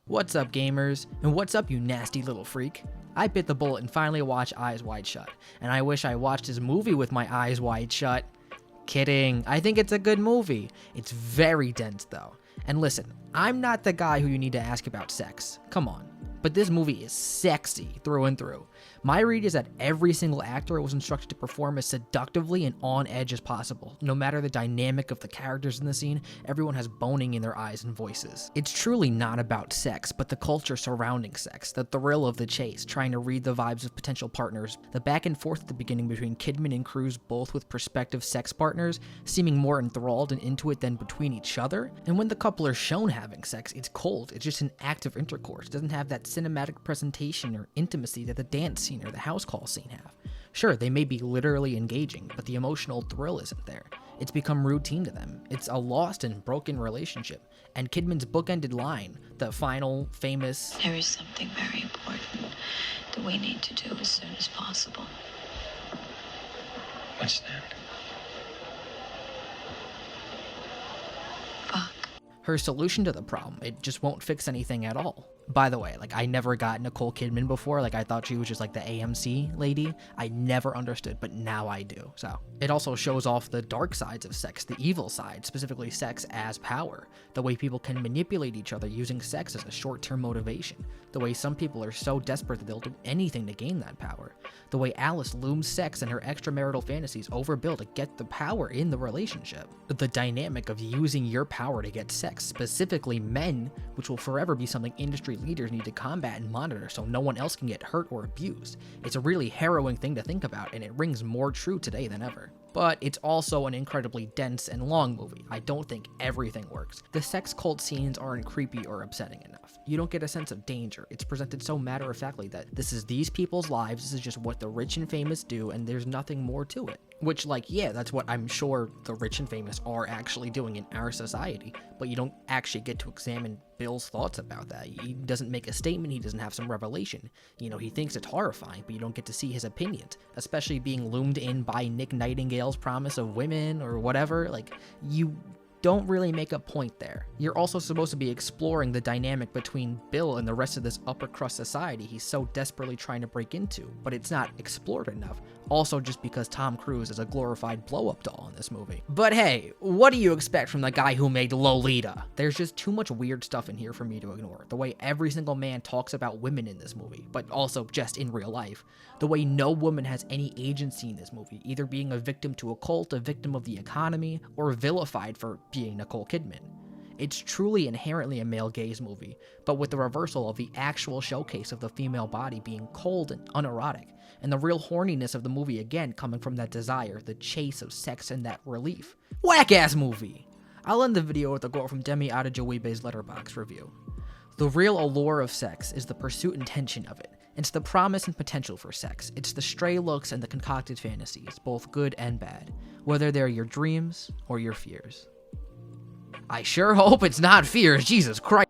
What's up, gamers? And what's up, you nasty little freak? I bit the bullet and finally watched Eyes Wide Shut, and I wish I watched this movie with my eyes wide shut. Kidding. I think it's a good movie. It's very dense, though. And listen, I'm not the guy who you need to ask about sex. Come on. But this movie is sexy through and through. My read is that every single actor was instructed to perform as seductively and on edge as possible. No matter the dynamic of the characters in the scene, everyone has boning in their eyes and voices. It's truly not about sex, but the culture surrounding sex, the thrill of the chase, trying to read the vibes of potential partners, the back and forth at the beginning between Kidman and Cruise, both with prospective sex partners, seeming more enthralled and into it than between each other. And when the couple are shown having sex, it's cold. It's just an act of intercourse. It doesn't have that cinematic presentation or intimacy that the dance scene or the house call scene have. Sure, they may be literally engaging, but the emotional thrill isn't there. It's become routine to them. It's a lost and broken relationship. And Kidman's bookended line, the final famous, "There is something very important that we need to do as soon as possible." What's that? Fuck. her solution to the problem, it just won't fix anything at all. By the way, I never got Nicole Kidman before. I thought she was just the AMC lady. I never understood, but now I do. So it also shows off the dark sides of sex, the evil side, specifically sex as power, the way people can manipulate each other using sex as a short-term motivation, the way some people are so desperate that they'll do anything to gain that power, the way Alice looms sex and her extramarital fantasies over Bill to get the power in the relationship, the dynamic of using your power to get sex, specifically men, which will forever be something industry leaders need to combat and monitor so no one else can get hurt or abused. It's a really harrowing thing to think about, and it rings more true today than ever. But it's also an incredibly dense and long movie. I don't think everything works. The sex cult scenes aren't creepy or upsetting enough. You don't get a sense of danger. It's presented so matter-of-factly that this is these people's lives, this is just what the rich and famous do, and there's nothing more to it. Which, yeah, that's what I'm sure the rich and famous are actually doing in our society, but you don't actually get to examine Bill's thoughts about that. He doesn't make a statement, he doesn't have some revelation. He thinks it's horrifying, but you don't get to see his opinions, especially being loomed in by Nick Nightingale's promise of women or whatever. You don't really make a point there. You're also supposed to be exploring the dynamic between Bill and the rest of this upper crust society he's so desperately trying to break into, but it's not explored enough. Also just because Tom Cruise is a glorified blow-up doll in this movie. But hey, what do you expect from the guy who made Lolita? There's just too much weird stuff in here for me to ignore. The way every single man talks about women in this movie, but also just in real life. The way no woman has any agency in this movie, either being a victim to a cult, a victim of the economy, or vilified for being Nicole Kidman. It's truly inherently a male gaze movie, but with the reversal of the actual showcase of the female body being cold and unerotic, and the real horniness of the movie again coming from that desire, the chase of sex and that relief. Whack-ass movie! I'll end the video with a quote from Demi Adejowibe's Letterboxd review. "The real allure of sex is the pursuit and tension of it. It's the promise and potential for sex. It's the stray looks and the concocted fantasies, both good and bad, whether they're your dreams or your fears." I sure hope it's not fears, Jesus Christ.